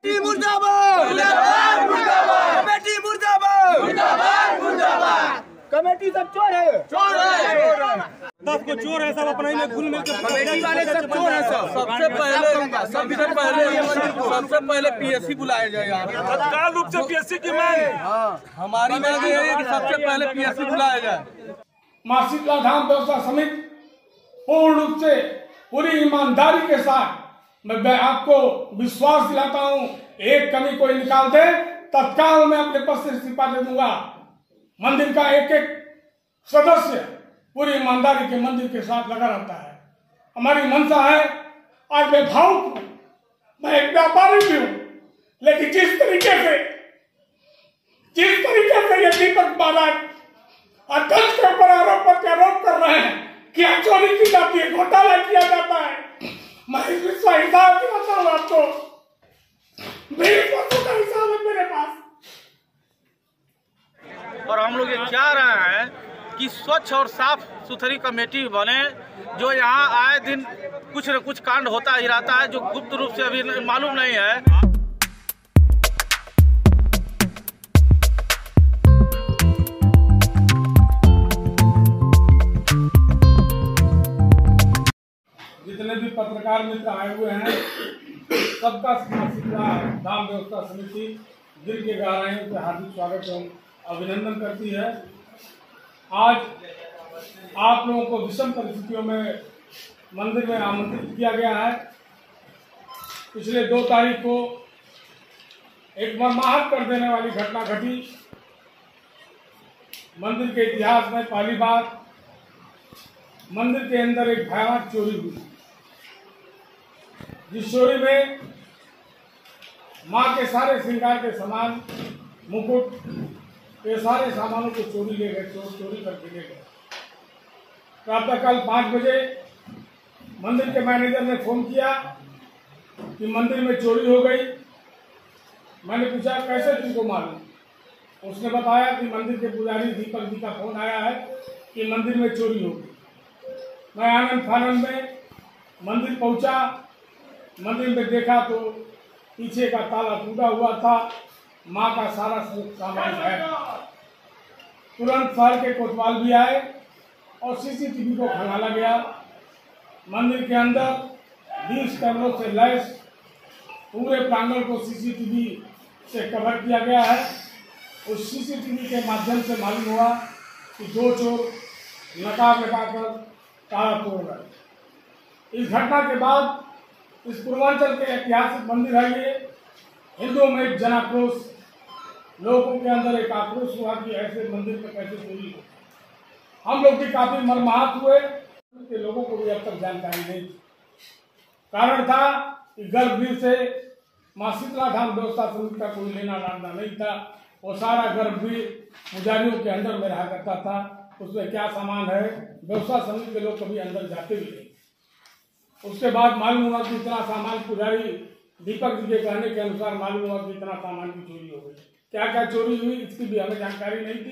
मुर्दाबाद मुर्दाबाद मुर्दाबाद, कमेटी मुर्दाबाद मुर्दाबाद मुर्दाबाद। कमेटी सब चोर है, चोर है, सबको चोर है, सब अपने में घुल मिल के कमेटी वाले सब चोर है। सबसे पहले पीएससी बुलाया जाएगा। तत्काल रूप से पीएससी की मांग। हमारी मांग ये है कि सबसे पहले पीएससी बुलाया जाए। मां शीतला धाम व्यवस्था समिति पूर्ण रूप से पूरी ईमानदारी के साथ मैं आपको विश्वास दिलाता हूं, एक कमी कोई निकाल दे तत्काल मैं अपने पद से इस्तीफा दे दूंगा। मंदिर का एक एक सदस्य पूरी ईमानदारी के मंदिर के साथ लगा रहता है। हमारी मंशा है, आज मैं भावुक हूं, मैं एक व्यापारी भी हूं, लेकिन जिस तरीके से ये दीपक महाराज अध्यक्ष के ऊपर आरोप कर रहे हैं कि चोरी की जाती है, घोटाला किया जाता है, मैं इस हिसाब दिलाता हूँ आपको। मेरे पैसों का हिसाब है मेरे पास। और हम लोग ये चाह रहे हैं कि स्वच्छ और साफ सुथरी कमेटी बने, जो यहाँ आए दिन कुछ न कुछ कांड होता ही रहता है, जो गुप्त रूप से अभी मालूम नहीं है। जितने भी पत्रकार मित्र आए हुए हैं, सबका शीतला धाम व्यवस्था समिति दिल के गहराइयों से हार्दिक स्वागत एवं अभिनंदन करती है। आज आप लोगों को विषम परिस्थितियों में मंदिर में आमंत्रित किया गया है। पिछले 2 तारीख को एक मर्माहत कर देने वाली घटना घटी। मंदिर के इतिहास में पहली बार मंदिर के अंदर एक भयानक चोरी हुई, जिस चोरी में मां के सारे श्रृंगार के सामान, मुकुट, ये सारे सामानों को चोरी ले गए, चोरी करके ले गए। प्रातःकाल 5 बजे मंदिर के मैनेजर ने फोन किया कि मंदिर में चोरी हो गई। मैंने पूछा कैसे तुमको मालूम? उसने बताया कि मंदिर के पुजारी दीपक जी का फोन आया है कि मंदिर में चोरी हो गई। मैं आनंद फानंद में मंदिर पहुंचा। मंदिर में देखा तो पीछे का ताला टूटा हुआ था, मां का सारा सामान है। तुरंत शहर के कोतवाल भी आए और सीसीटीवी को खंगाला गया। मंदिर के अंदर 20 कैमरों से लैस पूरे प्रांगण को सीसीटीवी से कवर किया गया है। उस सीसीटीवी के माध्यम से मालूम हुआ कि 2 चोर नकाब लगाकर ताला तोड़ रहे। इस घटना के बाद इस पूर्वांचल के ऐतिहासिक मंदिर है ये, हिंदुओं में एक जन आक्रोश, लोगों के अंदर एक आक्रोश हुआ कि ऐसे मंदिर में कैसे चोरी हो। हम लोग भी काफी मर्माहत हुए कि लोगों को भी अब तक जानकारी नहीं थी। कारण था कि गर्भगृह से मां शीतला धाम व्यवस्था समिति का कोई लेना देना नहीं था। वो सारा गर्भगृह पुजारियों के अंदर में रहा करता था। उसमें क्या सामान है व्यवस्था समिति के लोग कभी अंदर जाते भी नहीं। उसके बाद मालूम हुआ कि इतना सामान, पुजारी दीपक जी के कहने के अनुसार मालूम हुआ कि इतना सामान की चोरी हो गई। क्या क्या चोरी हुई इसकी भी हमें जानकारी नहीं थी।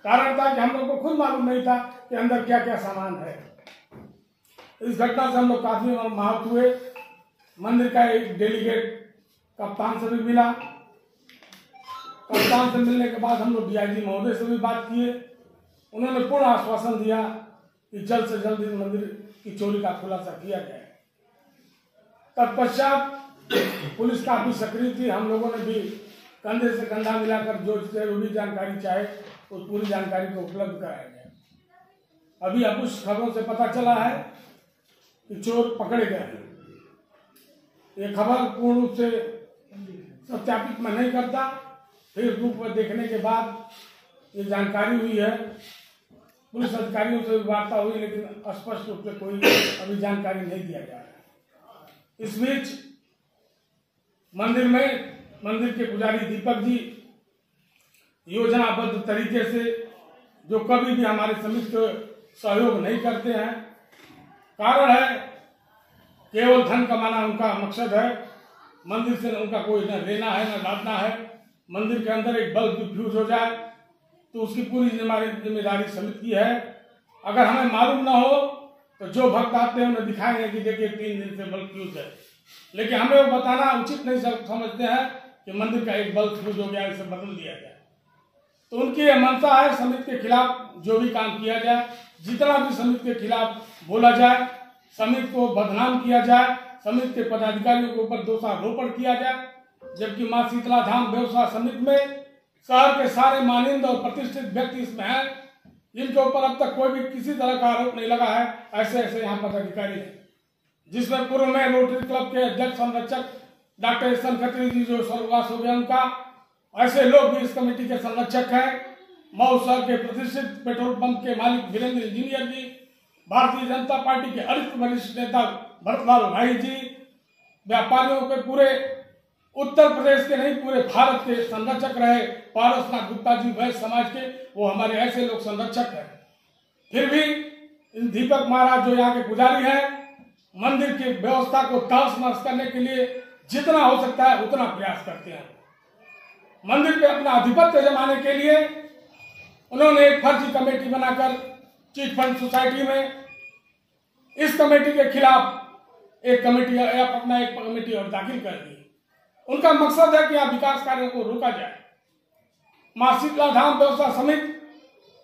कारण था कि हम लोग को खुद मालूम नहीं था कि अंदर क्या क्या सामान है। इस घटना से हम लोग काफी मर्माहत हुए। मंदिर का एक डेलीगेट कप्तान से भी मिला। कप्तान से मिलने के बाद हम लोग डीआईजी महोदय से भी बात किए। उन्होंने पूर्ण आश्वासन दिया कि जल्द से जल्द इस मंदिर की चोरी का खुलासा किया जाए। तत्पश्चात पुलिस काफी सक्रिय थी। हम लोगों ने भी कंधे से कंधा मिलाकर जो जरूरी जानकारी चाहे उस पूरी जानकारी को उपलब्ध कराया गया। अभी अब कुछ खबरों से पता चला है कि चोर पकड़े गए हैं। ये खबर पूर्ण रूप से सत्यापित मैं नहीं करता। फेसबुक पर देखने के बाद ये जानकारी हुई है। पुलिस अधिकारियों से भी वार्ता हुई, लेकिन स्पष्ट रूप से कोई अभी जानकारी नहीं दिया जा रहा है। इस बीच मंदिर के पुजारी दीपक जी योजनाबद्ध तरीके से, जो कभी भी हमारे समिति को सहयोग नहीं करते हैं। कारण है केवल धन कमाना उनका मकसद है। मंदिर से उनका कोई न लेना है न लादना है। मंदिर के अंदर एक बल्ब डिफ्यूज हो जाए तो उसकी पूरी जिम्मेदारी समिति की है। अगर हमें मालूम ना हो तो जो भक्त आते हैं उन्हें दिखाएंगे कि देखिए 3 दिन से बल्ब फ्यूज है। लेकिन हमें वो बताना उचित नहीं समझते हैं कि मंदिर का एक बल्ब फ्यूज हो गया, इसे बदल दिया जाए। तो उनकी यह मंशा है समिति के खिलाफ जो भी काम किया जाए, जितना भी समिति के खिलाफ बोला जाए, समिति को बदनाम किया जाए, समिति के पदाधिकारियों के ऊपर दोषारोपण किया जाए। जबकि मां शीतला धाम व्यवसाय समिति में शहर के सारे माननीय और प्रतिष्ठित व्यक्ति इसमें हैं, जिनके ऊपर अब तक कोई भी किसी तरह का आरोप नहीं लगा है। ऐसे ऐसे यहाँ पदाधिकारी हैं, जिसमें पूर्व में रोटरी क्लब के अध्यक्ष संरक्षक डॉक्टर एस खत्री जी जो स्वर्गवास हो गया उनका, ऐसे लोग भी इस कमेटी के संरक्षक हैं। मऊ शहर के प्रतिष्ठित पेट्रोल पंप के मालिक वीरेंद्र इंजीनियर जी, भारतीय जनता पार्टी के वरिष्ठ नेता भरतलाल भाई जी, व्यापारियों के पूरे उत्तर प्रदेश के नहीं पूरे भारत के संरक्षक रहे पारसनाथ गुप्ता जी वैश्य समाज के, वो हमारे ऐसे लोग संरक्षक हैं। फिर भी दीपक महाराज जो यहाँ के पुजारी हैं, मंदिर की व्यवस्था को तहस नहस करने के लिए जितना हो सकता है उतना प्रयास करते हैं। मंदिर पे अपना आधिपत्य जमाने के लिए उन्होंने एक फर्जी कमेटी बनाकर चिट फंड सोसाइटी में इस कमेटी के खिलाफ एक कमेटी और दाखिल कर दी। उनका मकसद है कि यहाँ विकास कार्यों को रोका जाए। मां शीतला धाम व्यवसाय समिति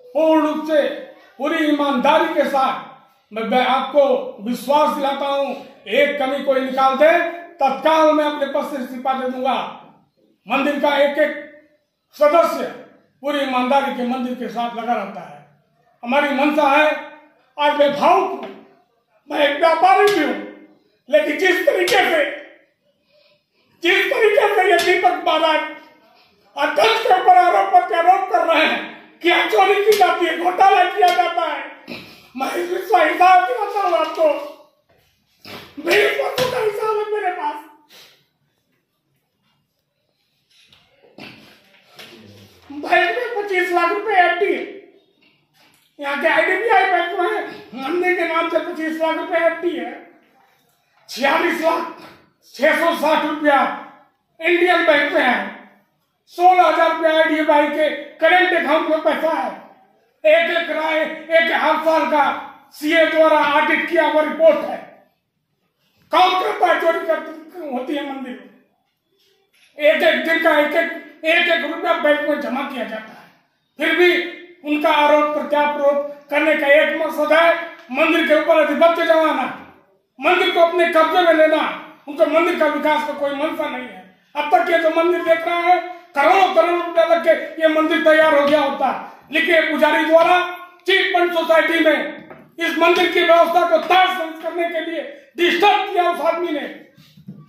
पूर्ण रूप से पूरी ईमानदारी के साथ मैं आपको विश्वास दिलाता हूं, एक कमी कोई निकाल दे तत्काल मैं अपने पद से इस्तीफा दे दूंगा। मंदिर का एक एक सदस्य पूरी ईमानदारी के मंदिर के साथ लगा रहता है। हमारी मंशा है, आज मैं भावुक हूं, मैं एक व्यापारी भी हूं, लेकिन जिस तरीके से ये दीपक महाराज अध्यक्ष के ऊपर आरोप कर रहे हैं कि चोरी की जाती है, घोटाला किया जाता है, मैं इस हिसाब दिलाता हूं आपको। मेरे पैसों का हिसाब है मेरे पास। बैंक में 25 लाख रुपए एफडी है, यहाँ के IDBI बैंक में मंदिर के नाम से 25 लाख रुपए एफडी है, 46,660 रुपया इंडियन बैंक में है, 16,000 रुपया IDBI के करेंट अकाउंट में पैसा है, एक हर साल का CA द्वारा ऑडिट किया हुआ रिपोर्ट है। कौन करता है चोरी होती है मंदिर में? एक दिन का एक रुपया बैंक में जमा किया जाता है। फिर भी उनका आरोप प्रत्यारोप करने का एक मकसद है मंदिर के ऊपर आधिपत्य जमाना, मंदिर को अपने कब्जे में लेना। उनको मंदिर का विकास का कोई मंशा नहीं है। अब तक ये जो मंदिर देख रहा है, करोड़ों रुपया लग के ये मंदिर तैयार हो गया होता, लेकिन पुजारी द्वारा चिट फंड सोसाइटी में इस मंदिर की व्यवस्था को तहस करने के लिए डिस्टर्ब किया उस आदमी ने।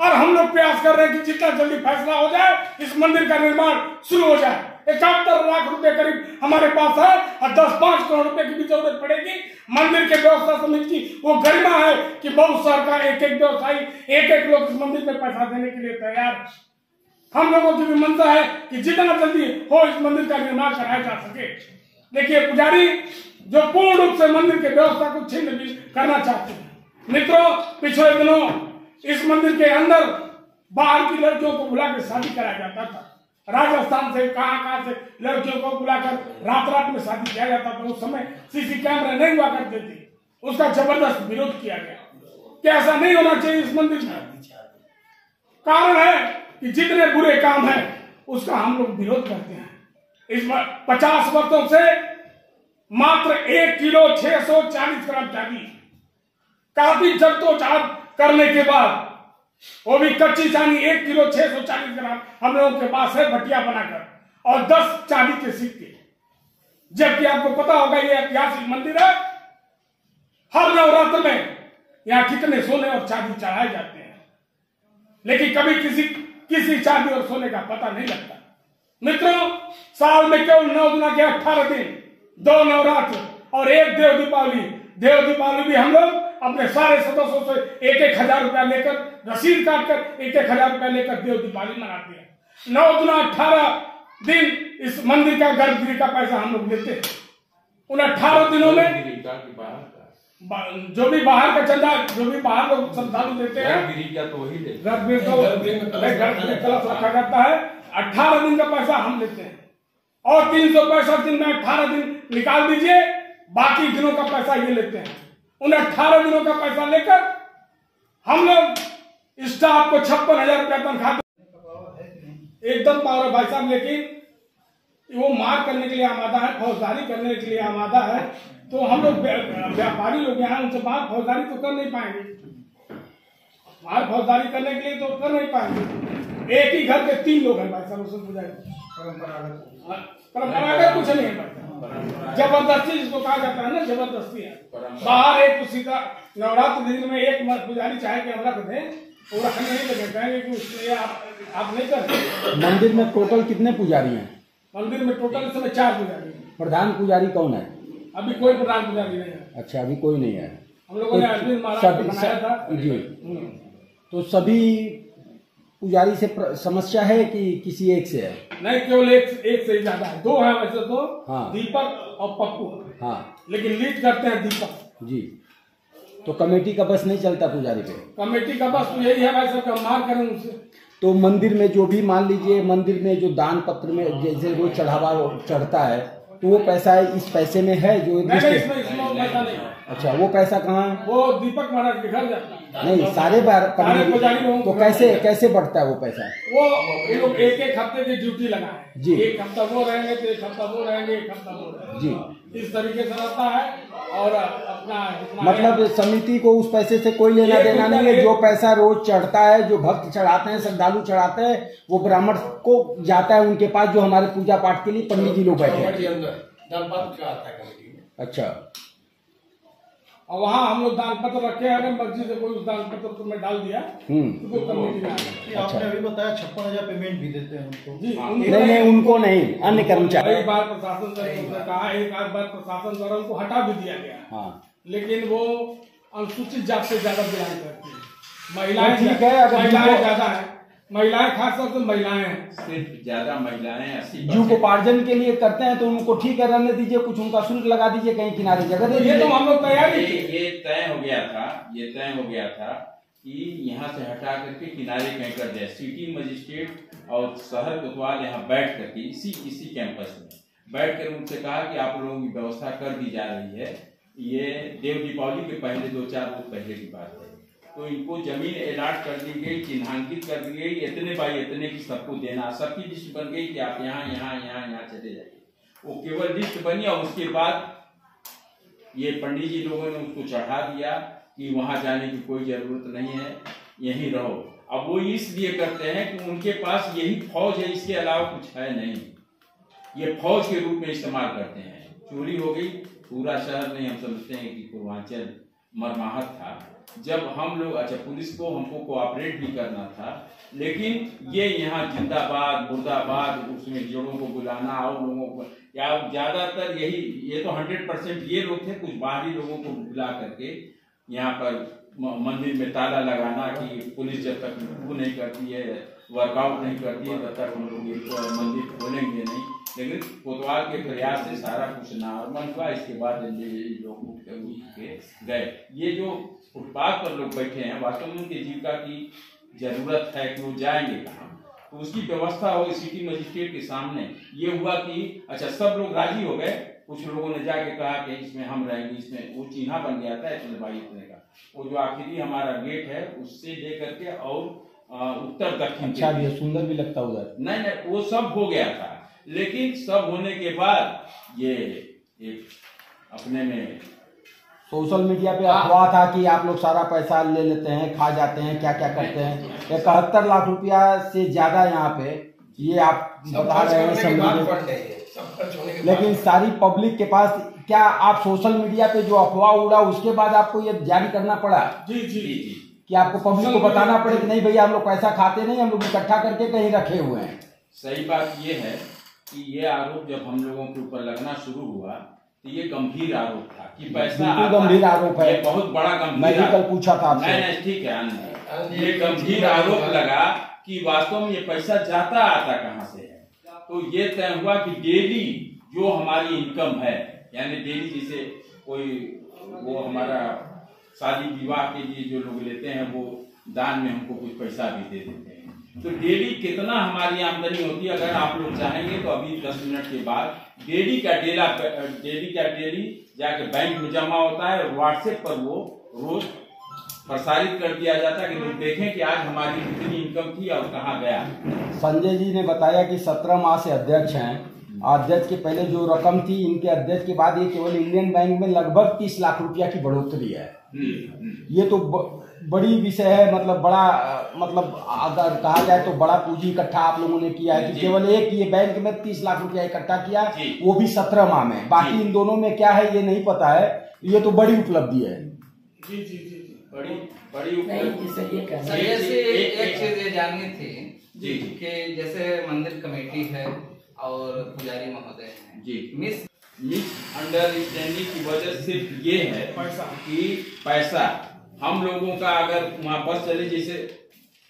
और हम लोग प्रयास कर रहे हैं कि जितना जल्दी फैसला हो जाए इस मंदिर का निर्माण शुरू हो जाए। 71 लाख रुपए करीब हमारे पास है और 10-5 करोड़ रुपए की भी जरूरत पड़ेगी। मंदिर के व्यवस्था समिति की वो गरिमा है कि बहुत शहर का एक व्यवसायी एक लोग इस मंदिर में पैसा देने के लिए तैयार है। हम लोगों की भी मंशा है कि जितना जल्दी हो इस मंदिर का निर्माण कराया जा सके। देखिए, पुजारी जो पूर्ण रूप से मंदिर के व्यवस्था को छिन्न भी करना चाहते हैं। मित्रों, पिछले दिनों इस मंदिर के अंदर बाहर की लड़कियों को बुला के शादी कराया जाता था। राजस्थान से कहां से लड़कियों को बुलाकर रात में शादी किया जाता था। उस समय CC कैमरा नहीं हुआ करते थे, उसका जबरदस्त विरोध किया गया कि ऐसा नहीं होना चाहिए इस मंदिर में। कारण है कि जितने बुरे काम है उसका हम लोग विरोध करते हैं। इस 50 वर्षों से मात्र 1 किलो 640 ग्राम चांदी, काफी जद्दोजहद करने के बाद वो भी कच्ची चांदी 1 किलो 640 ग्राम हम लोगों के पास है भटिया बनाकर, और 10 चांदी के सिक्के। जबकि आपको पता होगा ये ऐतिहासिक मंदिर है। हर नवरात्र में यहाँ कितने सोने और चांदी चढ़ाए जाते हैं, लेकिन कभी किसी चांदी और सोने का पता नहीं लगता। मित्रों, साल में केवल 9 दिना के 18 दिन, 2 नवरात्र और 1 देव दीपावली। देव दीपावली भी हम लोग अपने सारे सदस्यों से 1,000 रुपया लेकर रसीद काटकर 1,000 रुपया लेकर देव दीपावली मनाते हैं। 9 दुना 18 दिन इस मंदिर का गर्भगृह का पैसा हम लोग लेते हैं। उन 18 दिनों में जो भी बाहर का चंदा, जो भी बाहर लोग श्रद्धालु देते हैं, गर्भगृह कलश रखा जाता है। 18 दिन का पैसा हम लेते हैं और 365 दिन में 18 दिन निकाल दीजिए, बाकी दिनों का पैसा ये लेते हैं। उन 18 दिनों का पैसा लेकर हम लोग स्टाफ को 56,000 रुपया तनख्वाह, एकदम पावर भाई साहब। लेकिन वो मार करने के लिए आमादा है, फौजदारी करने के लिए आमादा है। तो हम लोग व्यापारी लोग यहाँ उनसे मार फौजदारी तो कर नहीं पाएंगे, मार फौजदारी करने के लिए तो कर नहीं पाएंगे। एक ही घर के 3 लोग हैं भाई साहब, उसमें परंपरागत कुछ नहीं है भाई साहब, जबरदस्ती जिसको कहा जाता है ना, जबरदस्ती है। बाहर एक सीधा नवरात्र दिन में एक पुजारी चाहे कि हम रख दें, वो रखने नहीं लगे, कहेंगे कि उसके आप नहीं कर। मंदिर में टोटल कितने पुजारी हैं? मंदिर में टोटल इस समय 4 पुजारी हैं। प्रधान पुजारी कौन है? अभी कोई प्रधान पुजारी नहीं है। अच्छा, अभी कोई नहीं है। हम लोगों ने अरविंद महाराज को बनाया था जी। तो सभी पुजारी से समस्या है कि किसी एक से है? नहीं, केवल एक से ही ज्यादा है। 2 है वैसे तो। हाँ। दीपक और पप्पू। हाँ, लेकिन लीड करते हैं दीपक जी। तो कमेटी का बस नहीं चलता पुजारी पे? कमेटी का बस तो यही है भाई साहब, मार करें उनसे। तो मंदिर में जो भी मान लीजिए मंदिर में जो दान पत्र में जैसे वो चढ़ावा चढ़ता है, तो वो पैसा इस पैसे में है जो नहीं, इसमें पैसा नहीं। अच्छा, वो पैसा कहाँ है? वो दीपक महाराज के घर जाता है। नहीं, सारे पुजारी लोगों को कैसे बढ़ता है वो पैसा? वो लोग एक हफ्ते की ड्यूटी लगाए जी। एक हफ्ता वो रहेंगे तो एक हफ्ता वो रहेंगे, एक हफ्ता वो रहेंगे जी। इस तरीके से रहता है। और अपना मतलब समिति को उस पैसे से कोई लेना देना नहीं है। जो पैसा रोज चढ़ता है, जो भक्त चढ़ाते हैं, श्रद्धालु चढ़ाते हैं, वो ब्राह्मण को जाता है उनके पास, जो हमारे पूजा पाठ के लिए पंडित जी लोग बैठे हैं। अच्छा, और वहाँ हम लोग दान पत्र रखे हैं। अगर मर्जी से कोई उस दान पत्र को मैं डाल दिया तो वो कमेटी में आएगा। आपने अभी बताया 56,000 पेमेंट भी देते हैं उनको जी। नहीं, उनको नहीं, अन्य कर्मचारी। एक बार प्रशासन ने कहा, एक आध बार प्रशासन द्वारा उनको हटा भी दिया गया। हाँ। लेकिन वो अनुसूचित जाति से ज्यादा बिलोंग करती है। महिलाएं ठीक है, अगर महिलाएं ज्यादा है, महिलाएं खासतौर से महिलाएं सिर्फ ज्यादा महिलाएं जीविकोपार्जन के लिए करते हैं, तो उनको ठीक है, रहने दीजिए, कुछ उनका शुल्क लगा दीजिए, कहीं किनारे जगह दे दीजिए। तो हम लोग तैयारी ये तय हो गया था कि यहाँ से हटा करके किनारे कहीं कर दिया। सिटी मजिस्ट्रेट और शहर कोतवाल यहाँ बैठ करके इसी कैंपस में बैठ कर उनसे कहा कि आप लोगों की व्यवस्था कर दी जा रही है। ये देव दीपावली के पहले 2-4 रोज पहले की बात है। तो इनको जमीन अलॉट कर दी गई, चिन्हांकित कर दी गई, इतने बाई इतने की सबको देना, सबकी लिस्ट बन गई कि आप यहाँ चले जाइए। वो केवल लिस्ट बनी और उसके बाद ये पंडित जी लोगों ने उसको चढ़ा दिया कि वहां जाने की कोई जरूरत नहीं है, यहीं रहो। अब वो इसलिए करते हैं कि उनके पास यही फौज है, इसके अलावा कुछ है नहीं। ये फौज के रूप में इस्तेमाल करते हैं। चोरी हो गई, पूरा शहर नहीं, हम समझते हैं कि पूर्वांचल मरमाहत था। जब हम लोग, अच्छा पुलिस को हमको कोऑपरेट भी करना था, लेकिन ये यहाँ जिंदाबाद मुर्दाबाद, उसमें जोड़ों को बुलाना और लोगों को, या ज्यादातर यही, ये तो 100% ये लोग थे। कुछ बाहरी लोगों को बुला करके यहाँ पर मंदिर में ताला लगाना कि पुलिस जब तक वो नहीं करती है, वर्कआउट नहीं करती है, तब तक हम लोग मंदिर खोलेंगे नहीं। लेकिन कोतवाल के प्रयास से सारा कुछ नॉर्मल हुआ। इसके बाद लोग गए। ये जो फुटपाथ पर लोग बैठे हैं, वास्तव में उनकी जीविका की जरूरत है कि वो जाएंगे कहाँ, तो उसकी व्यवस्था हो। सिटी मजिस्ट्रेट के सामने ये हुआ कि अच्छा सब लोग राजी हो गए। कुछ लोगों ने जाके कहा कि इसमें हम रहेंगे, इसमें वो चिन्हा बन गया था इतने बाई इतने का। वो जो आखिरी हमारा गेट है उससे लेकर के और उत्तर दक्षिण, अच्छा भी है, सुंदर भी लगता उधर। नहीं, वो सब हो गया था। लेकिन सब होने के बाद ये एक अपने में सोशल मीडिया पे अफवाह था कि आप लोग सारा पैसा ले लेते हैं, खा जाते हैं, क्या क्या करते हैं। 71 लाख रुपया से ज्यादा यहाँ पे ये आप बता रहे हैं, लेकिन सारी पब्लिक के पास, क्या आप सोशल मीडिया पे जो अफवाह उड़ा उसके बाद आपको ये जारी करना पड़ा? जी कि आपको पब्लिक को बताना पड़े कि नहीं भैया हम लोग पैसा खाते नहीं, हम लोग इकट्ठा करके कहीं रखे हुए हैं। सही बात ये है कि ये आरोप जब हम लोगों के ऊपर लगना शुरू हुआ तो ये गंभीर आरोप था कि पैसा गंभीर आरोप है, बहुत बड़ा गंभीर। मैं भी कल पूछा था आपसे। नहीं ठीक है, ये गंभीर आरोप लगा कि वास्तव में ये पैसा जाता आता कहाँ से है। तो ये तय हुआ कि डेली जो हमारी इनकम है, यानी डेली जैसे कोई वो हमारा शादी विवाह के लिए जो लोग लेते हैं वो दान में हमको कुछ पैसा भी दे देते हैं। तो डेली कितना हमारी आमदनी होती है, अगर आप लोग चाहेंगे तो अभी 10 मिनट के बाद डेली का डेली जाके बैंक में जमा होता है और व्हाट्सएप पर वो रोज प्रसारित कर दिया जाता कि लोग देखें कि आज हमारी कितनी इनकम थी और कहाँ गया। संजय जी ने बताया कि 17 माह से अध्यक्ष हैं। अध्यक्ष के पहले जो रकम थी, इनके अध्यक्ष के बाद ये केवल इंडियन बैंक में लगभग 30 लाख रुपया की बढ़ोतरी है। ये तो बड़ी विषय है, मतलब बड़ा, मतलब अगर कहा जाए तो बड़ा पूंजी इकट्ठा आप लोगों ने किया है कि केवल एक ये बैंक में 30 लाख रुपया इकट्ठा किया, वो भी 17 माह में। बाकी इन दोनों में क्या है ये नहीं पता है। ये तो बड़ी उपलब्धि है। जी जी जी बड़ी उपलब्धि। सर जैसे एक चीज ये जाननी थी जी कि जैसे मंदिर कमेटी है और पुजारी महोदय हैं जी, मिसअंडरस्टैंडिंग की वजह सिर्फ ये है कि पैसा हम लोगों का अगर वहाँ बस चले, जैसे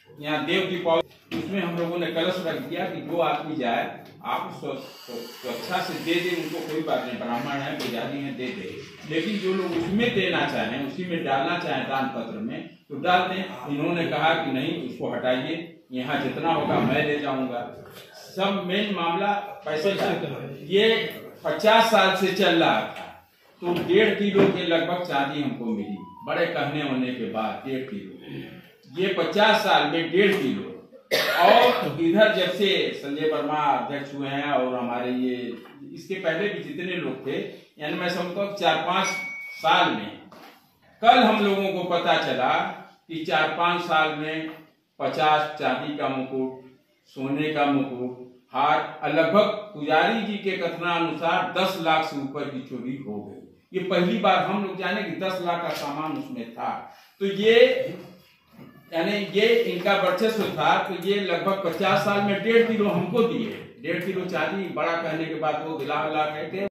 यहाँ देव की पौ उसमें हम लोगों ने कलश रख दिया कि जो आदमी जाए आप स्वेच्छा से दे दे, उनको कोई बात नहीं, ब्राह्मण है पुजारी है दे दे। लेकिन जो लोग उसमें देना चाहें, उसी में डालना चाहें दान पत्र में, तो डाल दें। इन्होंने कहा कि नहीं, उसको हटाइए, यहाँ जितना होगा मैं ले जाऊंगा। सब मेन मामला पैसे का। ये 50 साल से चल रहा था, तो 1.5 किलो के लगभग चांदी हमको मिली, बड़े कहने होने के बाद 1.5 किलो। ये 50 साल में 1.5 किलो। और इधर जब से संजय वर्मा अध्यक्ष हुए हैं और हमारे ये इसके पहले भी जितने लोग थे, यानी मैं समझता हूँ 4-5 साल में, कल हम लोगों को पता चला कि 4-5 साल में 50 चांदी का मुकुट, सोने का मुकुट, हार, लगभग पुजारी जी के कथनानुसार 10 लाख से ऊपर की चोरी हो गई। ये पहली बार हम लोग जाने कि 10 लाख का सामान उसमें था। तो ये यानी ये इनका वर्चस्व था। तो ये लगभग 50 साल में 1.5 किलो हमको दिए, 1.5 किलो चांदी, बड़ा कहने के बाद वो गिला कहते